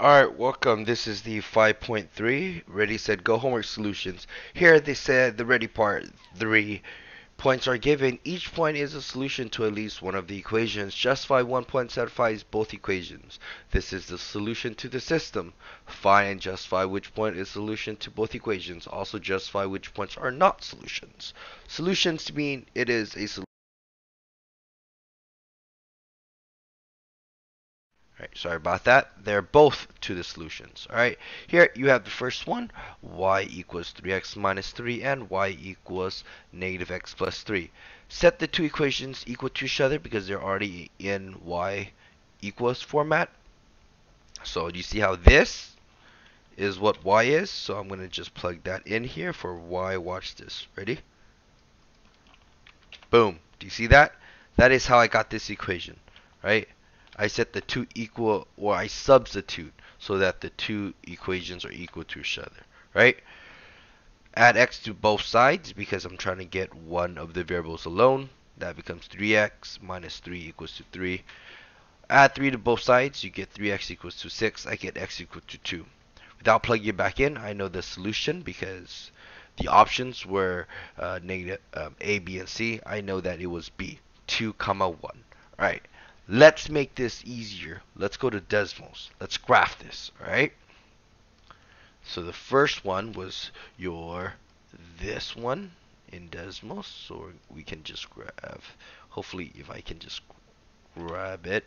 Alright, welcome. This is the 5.3 Ready Set Go Homework Solutions. Here they said the ready part 3 points are given. Each point is a solution to at least one of the equations. Justify 1 point satisfies both equations. This is the solution to the system. Find and justify which point is solution to both equations. Also justify which points are not solutions. Solutions mean it is a solution. Right, sorry about that. They're both to the solutions. Alright, here you have the first one, y equals 3x minus 3 and y equals negative x plus 3. Set the two equations equal to each other because they're already in y equals format. So do you see how this is what y is? So I'm going to just plug that in here for y. Watch this. Ready? Boom. Do you see that? That is how I got this equation. Right? I set the two equal, or I substitute so that the two equations are equal to each other, right? Add x to both sides because I'm trying to get one of the variables alone. That becomes 3x minus 3 equals to 3. Add 3 to both sides, you get 3x equals to 6. I get x equal to 2. Without plugging it back in, I know the solution because the options were negative a, b, and c. I know that it was b, 2, 1. Alright. Let's make this easier. Let's go to Desmos. Let's graph this, alright? So the first one was this one in Desmos. So we can just grab, hopefully if I can just grab it,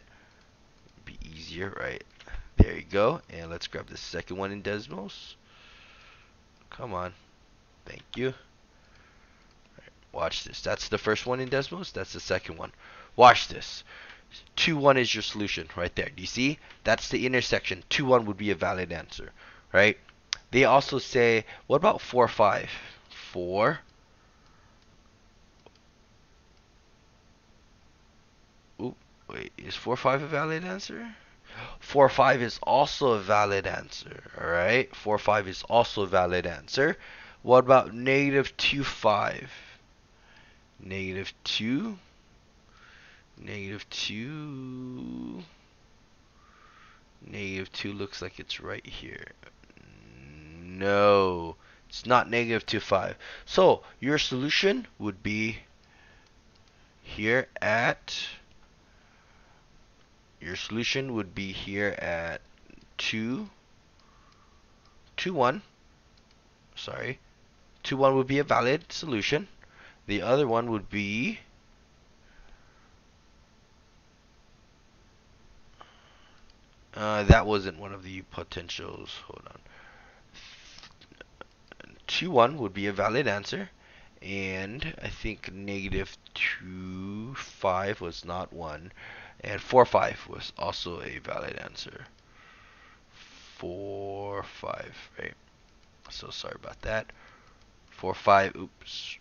it'd be easier, right? There you go. And let's grab the second one in Desmos. Come on. Thank you. Right, watch this. That's the first one in Desmos. That's the second one. Watch this. 2, 1 is your solution right there. Do you see? That's the intersection. 2, 1 would be a valid answer, right? They also say, what about 4, 5? 4. Oop, wait, is 4, 5 a valid answer? 4, 5 is also a valid answer, alright? 4, 5 is also a valid answer. What about negative 2, 5? Negative 2? Negative 2. Negative 2 looks like it's right here. No, it's not negative 2, 5. So your solution would be here at 2, 2, 1. Sorry. 2, 1 would be a valid solution. The other one would be that wasn't one of the potentials. Hold on. 2, 1 would be a valid answer. And I think negative 2, 5 was not one. And 4, 5 was also a valid answer. 4, 5, right? So sorry about that. 4, 5, oops.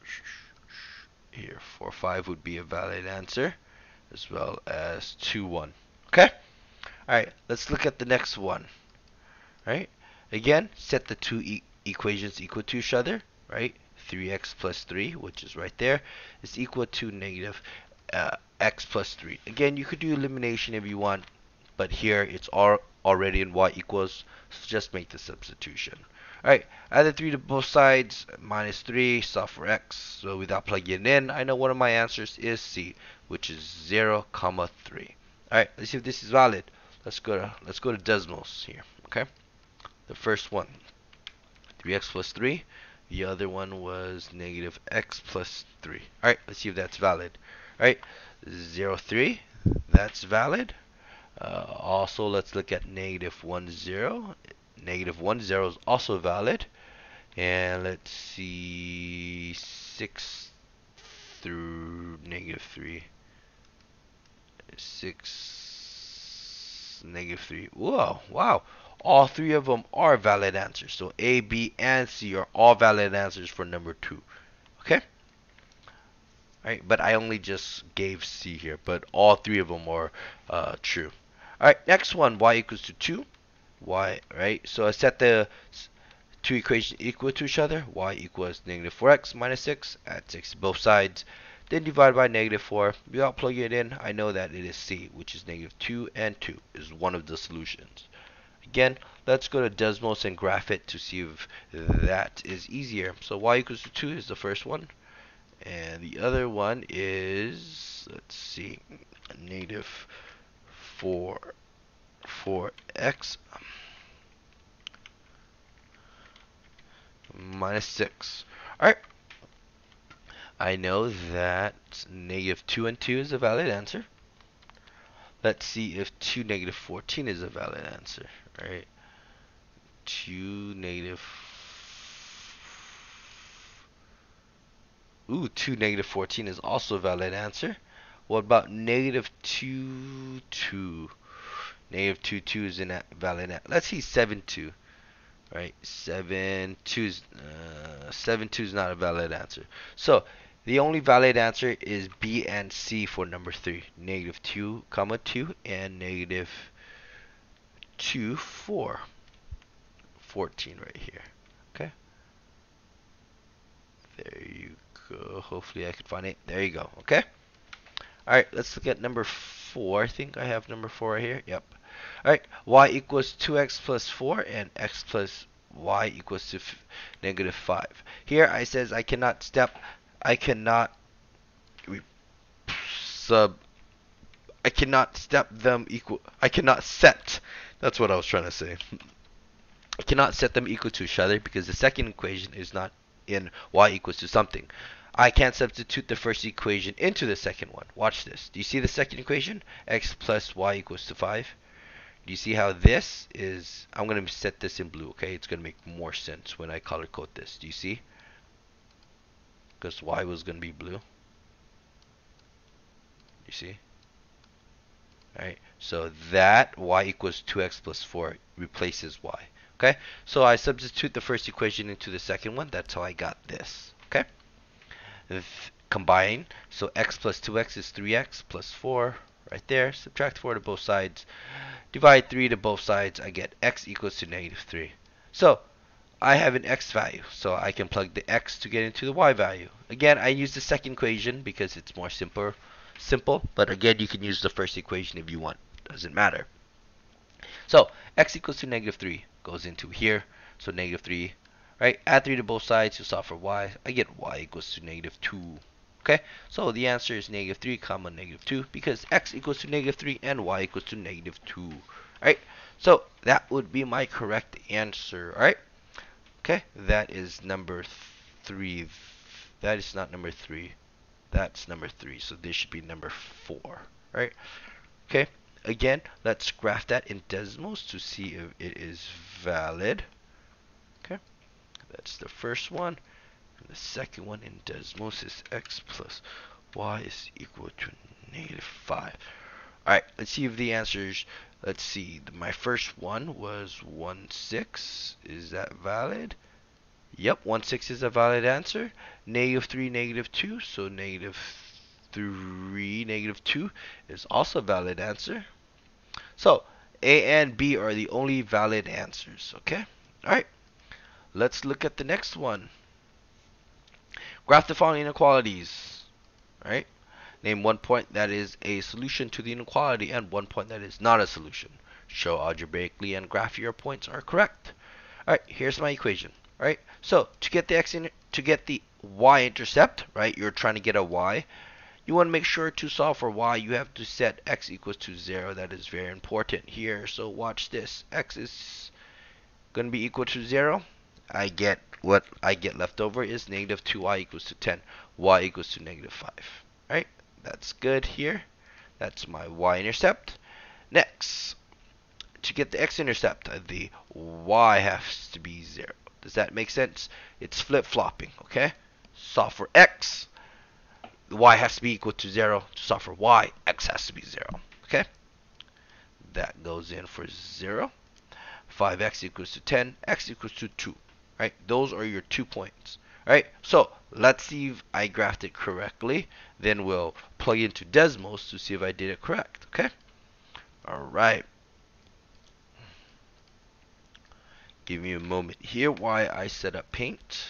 Here, 4, 5 would be a valid answer, as well as 2, 1. Okay? Alright, let's look at the next one. Right? Again, set the two equations equal to each other. Right? 3x plus 3, which is right there, is equal to negative x plus 3. Again, you could do elimination if you want, but here it's already in y equals, so just make the substitution. Alright, add the 3 to both sides, minus 3, solve for x. So without plugging it in, I know one of my answers is C, which is 0, 3. Alright, let's see if this is valid. Let's go to Desmos here, okay? The first one, 3x plus 3. The other one was negative x plus 3. Alright, let's see if that's valid. Alright, 0, 3. That's valid. Also, let's look at negative 1, 0. Negative 1, 0 is also valid. And let's see 6 through negative 3. 6, negative 3. Whoa, wow. All three of them are valid answers. So A, B, and C are all valid answers for number 2. Okay? Alright, but I only just gave C here, but all three of them are true. Alright, next one, y equals to 2. Y, right? So I set the two equations equal to each other. Y equals negative 4x minus 6. Add 6 to both sides. Then divide by negative 4. Without plugging it in, I know that it is C, which is negative 2 and 2 is one of the solutions. Again, let's go to Desmos and graph it to see if that is easier. So y equals to 2 is the first one. And the other one is, let's see, negative 4x minus 6. Alright, I know that negative 2 and 2 is a valid answer. Let's see if 2 negative 14 is a valid answer. Alright, 2 negative... Ooh, 2 negative 14 is also a valid answer. What about negative 2, 2? Negative 2, 2 is a valid answer. Let's see 7, 2. Right, 7, 2 is not a valid answer. So, the only valid answer is B and C for number 3. Negative 2, comma 2, and negative 2, 4. 14 right here. Okay. There you go. Hopefully I can find it. There you go. Okay. Alright, let's look at number 4. I think I have number 4 right here. Yep. Alright, y equals 2x plus 4 and x plus y equals to negative 5. Here I says I cannot step them equal. I cannot set. That's what I was trying to say. I cannot set them equal to each other because the second equation is not in y equals to something. I can't substitute the first equation into the second one. Watch this. Do you see the second equation? X plus y equals to 5. Do you see how this is? I'm going to set this in blue, okay? It's going to make more sense when I color code this. Do you see? Because y was going to be blue. You see? Alright, so that y equals 2x plus 4 replaces y. Okay? So I substitute the first equation into the second one. That's how I got this. Okay? Combine. So x plus 2x is 3x plus 4 right there. Subtract 4 to both sides. Divide 3 to both sides. I get x equals to negative 3. So I have an x value. So I can plug the x to get into the y value. Again, I use the second equation because it's more simple. But again, you can use the first equation if you want. Doesn't matter. So x equals to negative 3 goes into here. So negative 3. Right? Add 3 to both sides to solve for y. I get y equals to negative 2. Okay? So the answer is negative 3 comma negative 2 because x equals to negative 3 and y equals to negative 2. Alright? So that would be my correct answer. Alright? Okay? That is number 3. That is not number 3. That's number 3. So this should be number 4. Right? Okay? Again, let's graph that in Desmos to see if it is valid. Okay? That's the first one. And the second one in Desmos is x plus y is equal to negative 5. Alright, let's see if the answers, let's see. My first one was 1, 6. Is that valid? Yep, 1, 6 is a valid answer. Negative 3, negative 2. So negative 3, negative 2 is also a valid answer. So A and B are the only valid answers. Okay? Alright. Let's look at the next one. Graph the following inequalities. Alright? Name one point that is a solution to the inequality and one point that is not a solution. Show algebraically and graph your points are correct. Alright, here's my equation. Alright? So to get the y-intercept, right? You're trying to get a y. You want to make sure to solve for y, you have to set x equals to 0. That is very important here. So watch this. X is going to be equal to 0. What I get left over is negative 2y equals to 10. Y equals to negative 5. Alright, that's good here. That's my y-intercept. Next, to get the x-intercept, the y has to be 0. Does that make sense? It's flip-flopping, okay? Solve for x. The y has to be equal to 0. To solve for y, x has to be 0. Okay? That goes in for 0. 5x equals to 10. X equals to 2. Right? Those are your 2 points. Right? So, let's see if I graphed it correctly. Then we'll plug into Desmos to see if I did it correct. Okay? Alright. Give me a moment here while I set up Paint.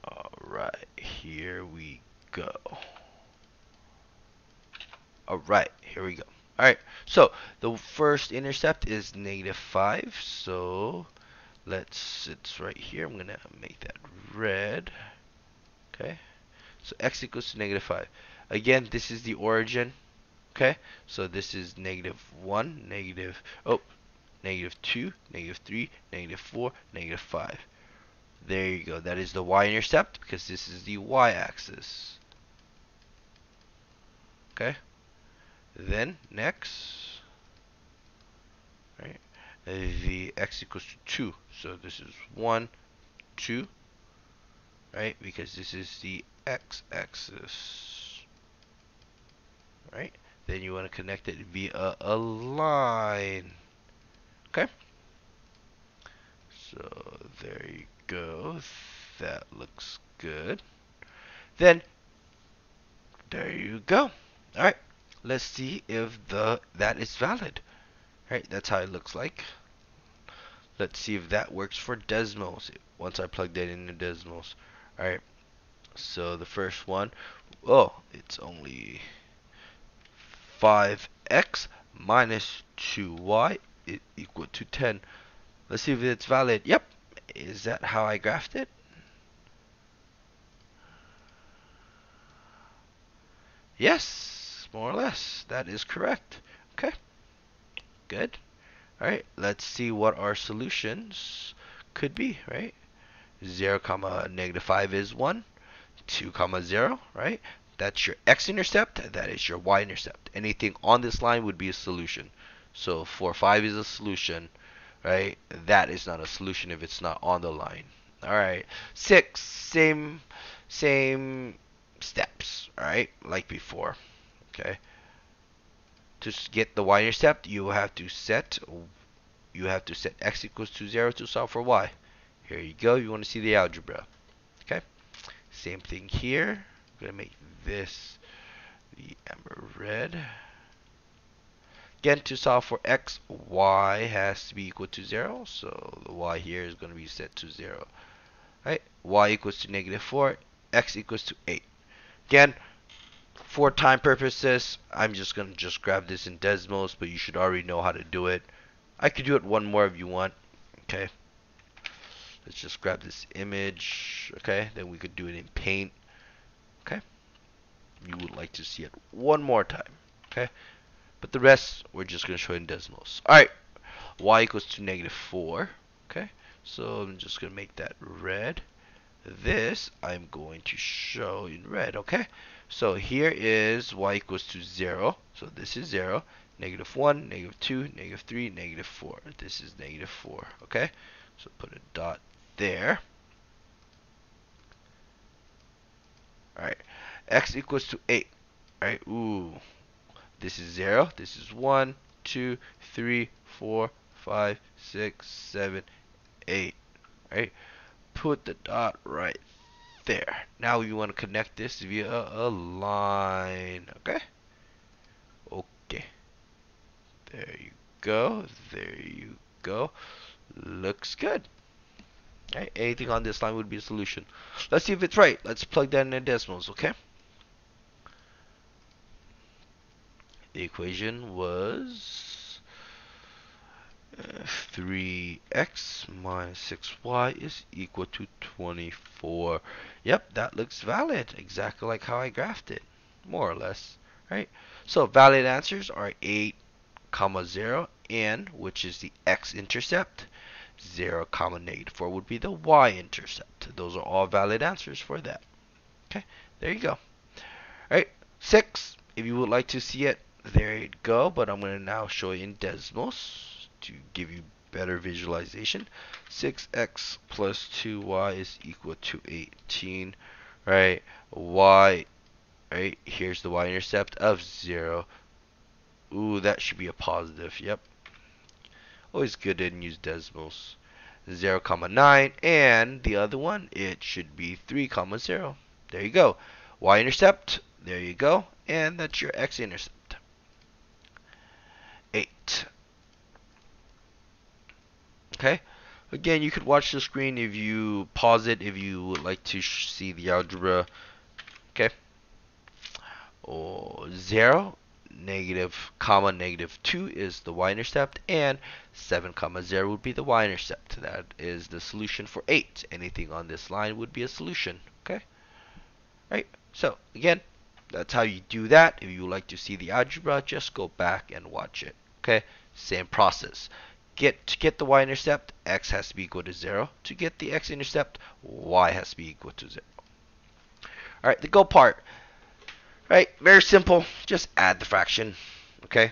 Alright. Here we go. Alright, here we go. Alright, so the first intercept is -5. So it's right here. I'm gonna make that red. Okay, so x equals to -5. Again, this is the origin. Okay, so this is -1, -2, -3, -4, -5. There you go. That is the y-intercept because this is the y-axis. Okay, then next, right, the x equals to 2. So this is 1, 2, right, because this is the x-axis, right? Then you want to connect it via a line. Okay, so there you go. That looks good. Then there you go. All right, let's see if that is valid. All right, that's how it looks like. Let's see if that works for Desmos once I plug that into Desmos. All right, so the first one, oh, it's only 5x minus 2y is equal to 10. Let's see if it's valid. Yep. Is that how I graphed it? Yes, more or less. That is correct. Okay, good. Alright, let's see what our solutions could be, right? 0 comma -5 is 1. 2 comma 0, right? That's your x-intercept. That is your y-intercept. Anything on this line would be a solution. So 4, 5 is a solution, right? That is not a solution if it's not on the line. Alright, 6, same steps, alright, like before. Okay, to get the y-intercept, you have to set x equals to 0 to solve for y. Here you go. You want to see the algebra. Okay, same thing here. I'm going to make this the amber red. Again, to solve for x, y has to be equal to 0. So the y here is going to be set to 0. Right? Y equals to -4. X equals to 8. Again, for time purposes, I'm just going to grab this in Desmos, but you should already know how to do it. I could do it one more if you want. Okay, let's just grab this image. Okay, then we could do it in Paint. Okay, you would like to see it one more time. Okay, but the rest we're just going to show in Desmos. Alright, y equals to -4. Okay, so I'm just going to make that red. This I'm going to show in red. Okay, so here is y equals to 0. So this is 0. -1, -2, -3, -4. This is -4. Okay, so put a dot there. Alright, x equals to 8. Alright, ooh. This is 0. This is 1, 2, 3, 4, 5, 6, 7, 8. Alright, put the dot right there. Now you want to connect this via a line. Okay? Okay. There you go. There you go. Looks good. Right? Anything on this line would be a solution. Let's see if it's right. Let's plug that in Desmos, okay? The equation was 3x minus 6y is equal to 24. Yep, that looks valid. Exactly like how I graphed it. More or less. Right? So valid answers are 8, 0, and which is the x-intercept. 0, -4 would be the y-intercept. Those are all valid answers for that. Okay, there you go. Alright, 6, if you would like to see it, there you go. But I'm going to now show you in Desmos to give you better visualization. 6x plus 2y is equal to 18. Right, y, right, here's the y-intercept of 0. Ooh, that should be a positive. Yep. Always good to use Desmos. 0, 9, and the other one, it should be 3, 0. There you go. Y-intercept, there you go, and that's your x-intercept. 8. Okay. Again, you could watch the screen if you pause it if you would like to see the algebra. Okay. 0. negative comma negative 2 is the y-intercept, and 7 comma 0 would be the y-intercept. That is the solution for 8. Anything on this line would be a solution. Okay? Right? So, again, that's how you do that. If you would like to see the algebra, just go back and watch it. Okay? Same process. To get the y-intercept, x has to be equal to 0. To get the x-intercept, y has to be equal to 0. Alright, the go part. Right, very simple. Just add the fraction. Okay,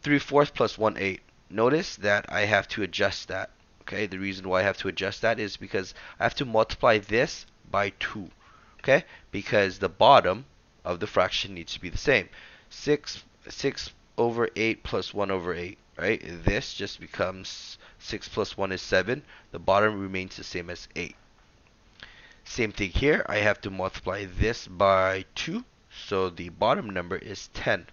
3/4 plus 1/8. Notice that I have to adjust that. Okay, the reason why I have to adjust that is because I have to multiply this by 2. Okay, because the bottom of the fraction needs to be the same. 6 over 8 plus 1 over 8. Right, this just becomes 6 plus 1 is 7. The bottom remains the same as 8. Same thing here. I have to multiply this by 2. So the bottom number is 10.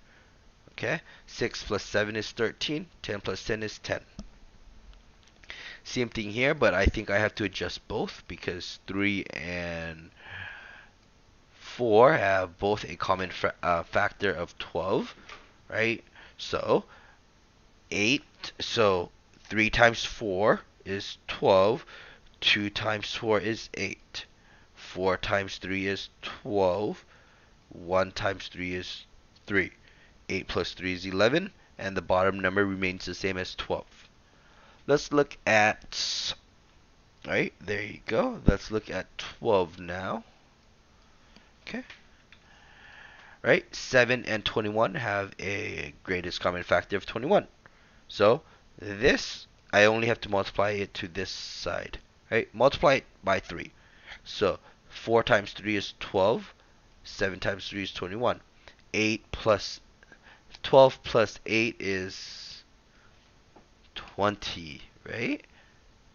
Okay? 6 plus 7 is 13. 10 plus 10 is 10. Same thing here, but I think I have to adjust both because 3 and 4 have both a common factor of 12. Right? So 3 times 4 is 12. 2 times 4 is 8. 4 times 3 is 12. 1 times 3 is 3. 8 plus 3 is 11. And the bottom number remains the same as 12. Let's look at... Alright, there you go. Let's look at 12 now. Okay. Right, 7 and 21 have a greatest common factor of 21. So, this, I only have to multiply it to this side. Right, multiply it by 3. So, 4 times 3 is 12. 7 times 3 is 21. 12 plus 8 is 20, right?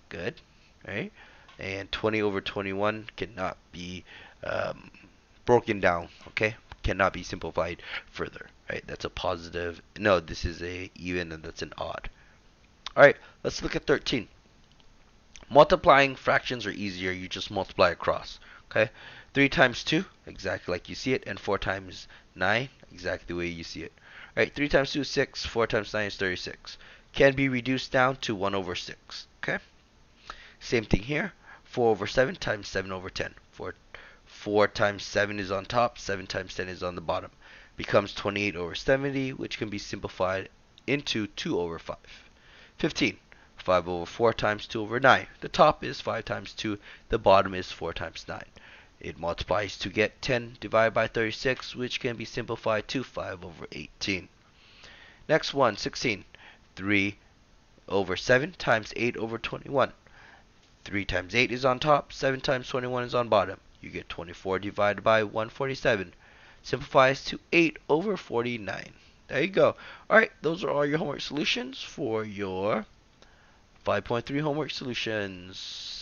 Good, right? And 20 over 21 cannot be broken down, okay? Cannot be simplified further, right? That's a positive. No, this is a even and that's an odd. All right, let's look at 13. Multiplying fractions are easier. You just multiply across. Okay, 3 times 2, exactly like you see it, and 4 times 9, exactly the way you see it. Right, 3 times 2 is 6, 4 times 9 is 36. Can be reduced down to 1 over 6. Okay, same thing here. 4 over 7 times 7 over 10. 4 times 7 is on top, 7 times 10 is on the bottom. Becomes 28 over 70, which can be simplified into 2 over 5. 15. 5 over 4 times 2 over 9. The top is 5 times 2. The bottom is 4 times 9. It multiplies to get 10 divided by 36, which can be simplified to 5 over 18. Next one, 16. 3 over 7 times 8 over 21. 3 times 8 is on top. 7 times 21 is on bottom. You get 24 divided by 147. Simplifies to 8 over 49. There you go. Alright, those are all your homework solutions for your 5.3 homework solutions.